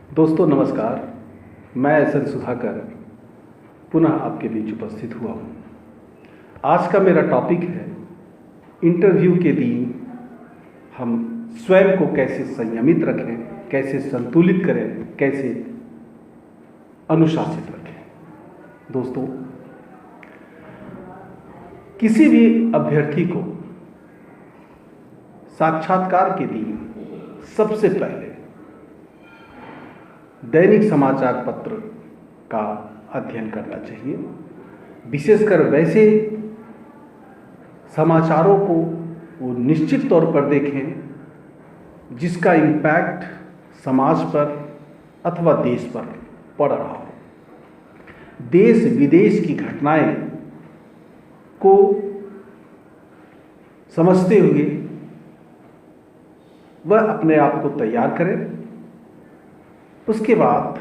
दोस्तों नमस्कार। मैं एस.एन. सुधाकर पुनः आपके बीच उपस्थित हुआ हूँ। आज का मेरा टॉपिक है इंटरव्यू के दिन हम स्वयं को कैसे संयमित रखें, कैसे संतुलित करें, कैसे अनुशासित रखें। दोस्तों, किसी भी अभ्यर्थी को साक्षात्कार के दिन सबसे पहले दैनिक समाचार पत्र का अध्ययन करना चाहिए। विशेषकर वैसे समाचारों को वो निश्चित तौर पर देखें जिसका इम्पैक्ट समाज पर अथवा देश पर पड़ रहा हो। देश विदेश की घटनाएं को समझते हुए वह अपने आप को तैयार करें। उसके बाद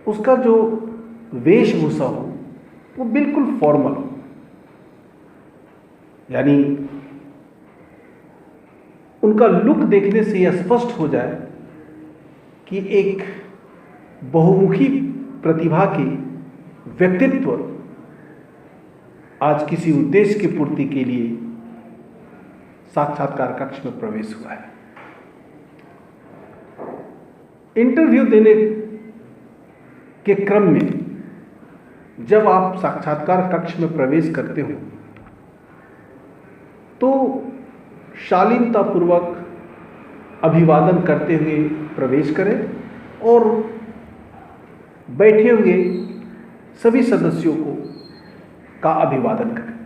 उसका जो वेशभूषा हो वो बिल्कुल फॉर्मल हो, यानी उनका लुक देखने से यह स्पष्ट हो जाए कि एक बहुमुखी प्रतिभा की व्यक्तित्व आज किसी उद्देश्य की पूर्ति के लिए साक्षात्कार कक्ष में प्रवेश हुआ है। इंटरव्यू देने के क्रम में जब आप साक्षात्कार कक्ष में प्रवेश करते हो तो शालीनतापूर्वक अभिवादन करते हुए प्रवेश करें और बैठे हुए सभी सदस्यों का अभिवादन करें।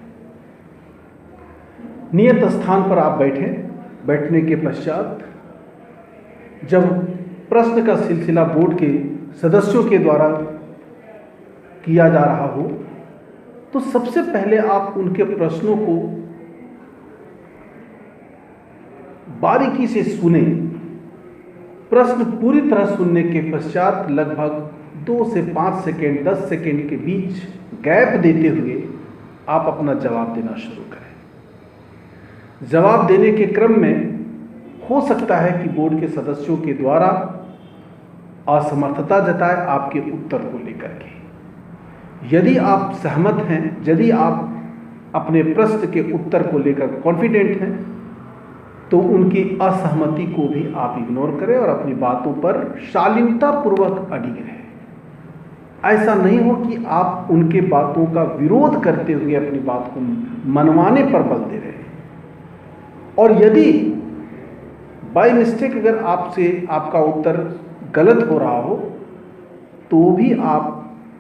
नियत स्थान पर आप बैठें। बैठने के पश्चात जब प्रश्न का सिलसिला बोर्ड के सदस्यों के द्वारा किया जा रहा हो तो सबसे पहले आप उनके प्रश्नों को बारीकी से सुने। प्रश्न पूरी तरह सुनने के पश्चात लगभग 2 से 5 सेकेंड 10 सेकेंड के बीच गैप देते हुए आप अपना जवाब देना शुरू करें। जवाब देने के क्रम में हो सकता है कि बोर्ड के सदस्यों के द्वारा असमर्थता जताए आपके उत्तर को लेकर के। यदि आप सहमत हैं, यदि आप अपने प्रश्न के उत्तर को लेकर कॉन्फिडेंट हैं, तो उनकी असहमति को भी आप इग्नोर करें और अपनी बातों पर शालीनतापूर्वक अडिग रहें। ऐसा नहीं हो कि आप उनके बातों का विरोध करते हुए अपनी बात को मनवाने पर बल दे रहे हैं। और यदि बाय मिस्टेक अगर आपका उत्तर गलत हो रहा हो तो भी आप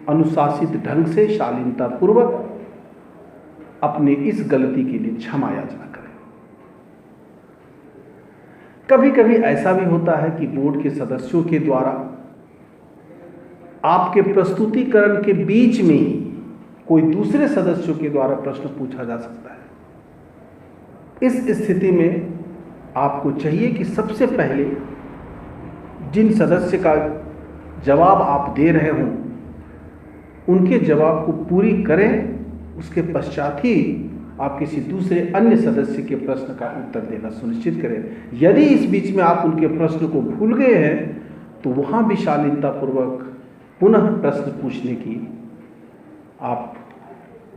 अनुशासित ढंग से शालीनतापूर्वक अपने इस गलती के लिए क्षमा याचना करें। कभी कभी ऐसा भी होता है कि बोर्ड के सदस्यों के द्वारा आपके प्रस्तुतिकरण के बीच में ही कोई दूसरे सदस्यों के द्वारा प्रश्न पूछा जा सकता है। इस स्थिति में आपको चाहिए कि सबसे पहले जिन सदस्य का जवाब आप दे रहे हों उनके जवाब को पूरी करें। उसके पश्चात ही आप किसी दूसरे अन्य सदस्य के प्रश्न का उत्तर देना सुनिश्चित करें। यदि इस बीच में आप उनके प्रश्न को भूल गए हैं तो वहाँ भी शालीनतापूर्वक पुनः प्रश्न पूछने की आप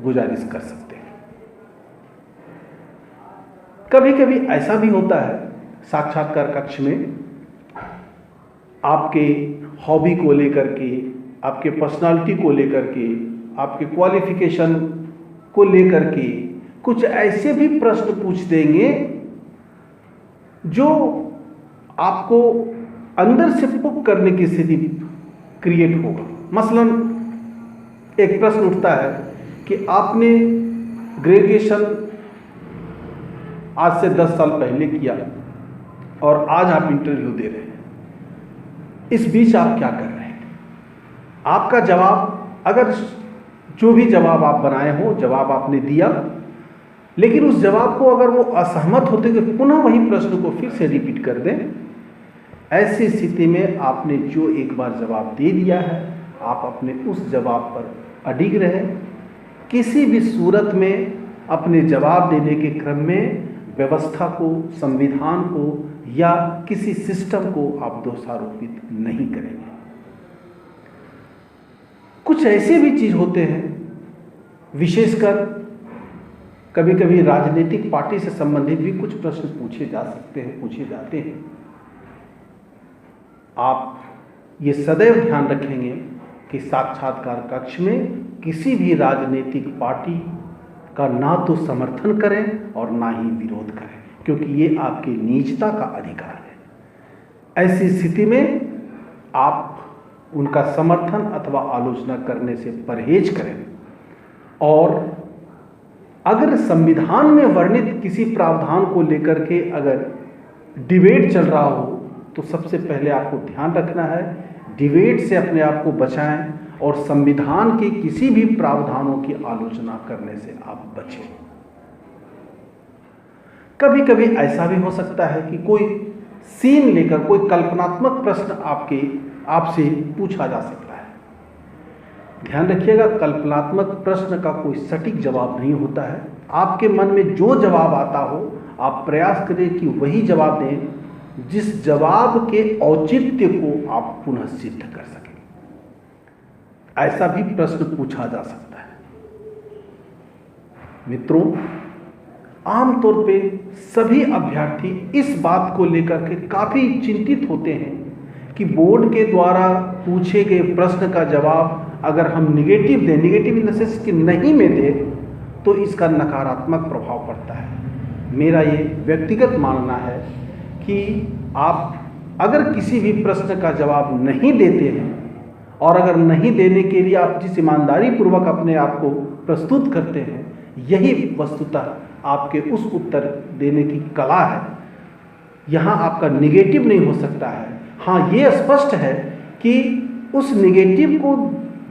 गुजारिश कर सकते हैं। कभी कभी ऐसा भी होता है साक्षात्कार कक्ष में आपके हॉबी को लेकर के, आपके पर्सनालिटी को लेकर के, आपके क्वालिफिकेशन को लेकर के कुछ ऐसे भी प्रश्न पूछ देंगे जो आपको अंदर से पुक करने की स्थिति क्रिएट होगा। मसलन एक प्रश्न उठता है कि आपने ग्रेजुएशन आज से 10 साल पहले किया और आज आप इंटरव्यू दे रहे हैं। इस बीच आप क्या कर रहे हैं? आपका जवाब, अगर जो भी जवाब आप बनाए हो, जवाब आपने दिया, लेकिन उस जवाब को अगर वो असहमत होते हुए पुनः वही प्रश्न को फिर से रिपीट कर दें, ऐसी स्थिति में आपने जो एक बार जवाब दे दिया है आप अपने उस जवाब पर अडिग रहें। किसी भी सूरत में अपने जवाब देने के क्रम में व्यवस्था को, संविधान को या किसी सिस्टम को आप दोषारोपित नहीं करेंगे। कुछ ऐसे भी चीज होते हैं, विशेषकर कभी कभी राजनीतिक पार्टी से संबंधित भी कुछ प्रश्न पूछे जाते हैं। आप ये सदैव ध्यान रखेंगे कि साक्षात्कार कक्ष में किसी भी राजनीतिक पार्टी का ना तो समर्थन करें और ना ही विरोध करें, क्योंकि ये आपकी निजता का अधिकार है। ऐसी स्थिति में आप उनका समर्थन अथवा आलोचना करने से परहेज करें। और अगर संविधान में वर्णित किसी प्रावधान को लेकर के अगर डिबेट चल रहा हो तो सबसे पहले आपको ध्यान रखना है, डिबेट से अपने आप को बचाएं और संविधान के किसी भी प्रावधानों की आलोचना करने से आप बचें। कभी कभी ऐसा भी हो सकता है कि कोई सीन लेकर कोई कल्पनात्मक प्रश्न आपसे पूछा जा सकता है। ध्यान रखिएगा, कल्पनात्मक प्रश्न का कोई सटीक जवाब नहीं होता है। आपके मन में जो जवाब आता हो आप प्रयास करें कि वही जवाब दें जिस जवाब के औचित्य को आप पुनः सिद्ध कर सकें। ऐसा भी प्रश्न पूछा जा सकता है। मित्रों, आमतौर पे सभी अभ्यर्थी इस बात को लेकर के काफी चिंतित होते हैं कि बोर्ड के द्वारा पूछे गए प्रश्न का जवाब अगर हम नेगेटिव इन द सेंस कि नहीं में दें तो इसका नकारात्मक प्रभाव पड़ता है। मेरा ये व्यक्तिगत मानना है कि आप अगर किसी भी प्रश्न का जवाब नहीं देते हैं और अगर नहीं देने के लिए आप जिस ईमानदारी पूर्वक अपने आप को प्रस्तुत करते हैं, यही वस्तुतः आपके उस उत्तर देने की कला है। यहाँ आपका निगेटिव नहीं हो सकता है। हाँ, ये स्पष्ट है कि उस निगेटिव को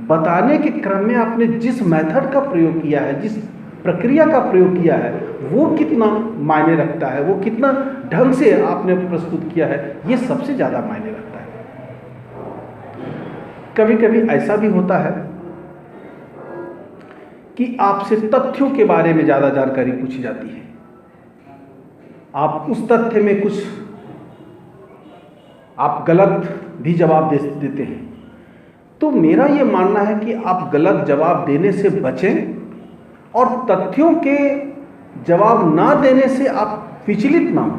बताने के क्रम में आपने जिस मेथड का प्रयोग किया है, जिस प्रक्रिया का प्रयोग किया है, वो कितना मायने रखता है, वो कितना ढंग से आपने प्रस्तुत किया है, ये सबसे ज़्यादा मायने रखता है। कभी कभी ऐसा भी होता है कि आपसे तथ्यों के बारे में ज़्यादा जानकारी पूछी जाती है। आप उस तथ्य में कुछ आप गलत भी जवाब देते हैं। तो मेरा ये मानना है कि आप गलत जवाब देने से बचें और तथ्यों के जवाब ना देने से आप विचलित ना हो,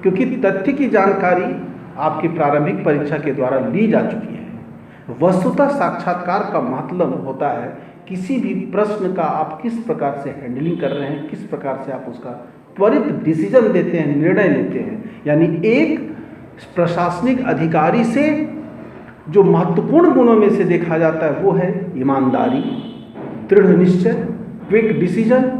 क्योंकि तथ्य की जानकारी आपकी प्रारंभिक परीक्षा के द्वारा ली जा चुकी है। वस्तुतः साक्षात्कार का मतलब होता है किसी भी प्रश्न का आप किस प्रकार से हैंडलिंग कर रहे हैं, किस प्रकार से आप उसका त्वरित डिसीजन देते हैं, निर्णय लेते हैं। यानी एक प्रशासनिक अधिकारी से जो महत्वपूर्ण गुणों में से देखा जाता है वो है ईमानदारी, दृढ़ निश्चय, क्विक डिसीजन,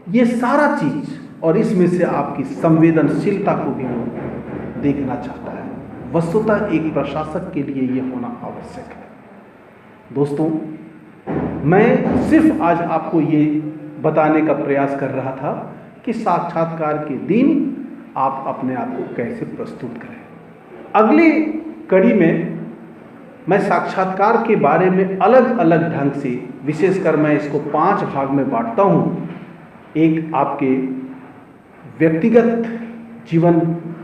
ये सारा चीज, और इसमें से आपकी संवेदनशीलता को भी वो देखना चाहता है। वस्तुतः एक प्रशासक के लिए ये होना आवश्यक है। दोस्तों, मैं सिर्फ आज आपको ये बताने का प्रयास कर रहा था कि साक्षात्कार के दिन आप अपने आप को कैसे प्रस्तुत करें। अगली कड़ी में मैं साक्षात्कार के बारे में अलग अलग ढंग से, विशेषकर मैं इसको 5 भाग में बांटता हूँ। एक आपके व्यक्तिगत जीवन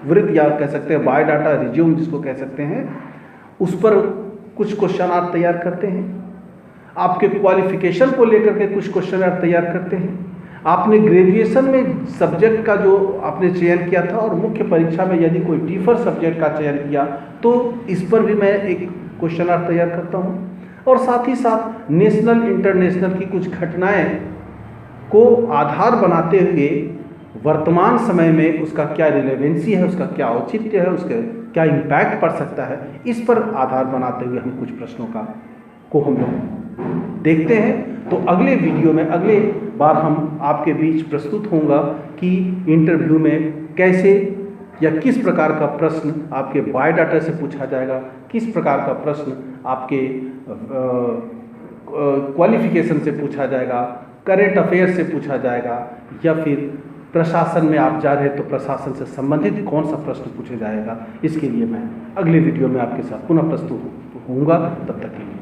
वृत्त या कह सकते हैं बायोडाटा, रिज्यूम जिसको कह सकते हैं, उस पर कुछ क्वेश्चन आप तैयार करते हैं। आपके क्वालिफिकेशन को लेकर के कुछ क्वेश्चन आप तैयार करते हैं। आपने ग्रेजुएशन में सब्जेक्ट का जो आपने चयन किया था और मुख्य परीक्षा में यदि कोई डिफर सब्जेक्ट का चयन किया तो इस पर भी मैं एक क्वेश्चन आर्ट तैयार करता हूँ। और साथ ही साथ नेशनल इंटरनेशनल की कुछ घटनाएं को आधार बनाते हुए वर्तमान समय में उसका क्या रिलेवेंसी है, उसका क्या औचित्य है, उसका क्या इम्पैक्ट पड़ सकता है, इस पर आधार बनाते हुए हम कुछ प्रश्नों को हम लोग देखते हैं। तो अगले वीडियो में अगले बार हम आपके बीच प्रस्तुत होऊंगा कि इंटरव्यू में कैसे या किस प्रकार का प्रश्न आपके बायोडाटा से पूछा जाएगा, किस प्रकार का प्रश्न आपके क्वालिफिकेशन से पूछा जाएगा, करेंट अफेयर से पूछा जाएगा, या फिर प्रशासन में आप जा रहे हैं तो प्रशासन से संबंधित कौन सा प्रश्न पूछा जाएगा। इसके लिए मैं अगले वीडियो में आपके साथ पुनः प्रस्तुत होऊंगा। तब तक के लिए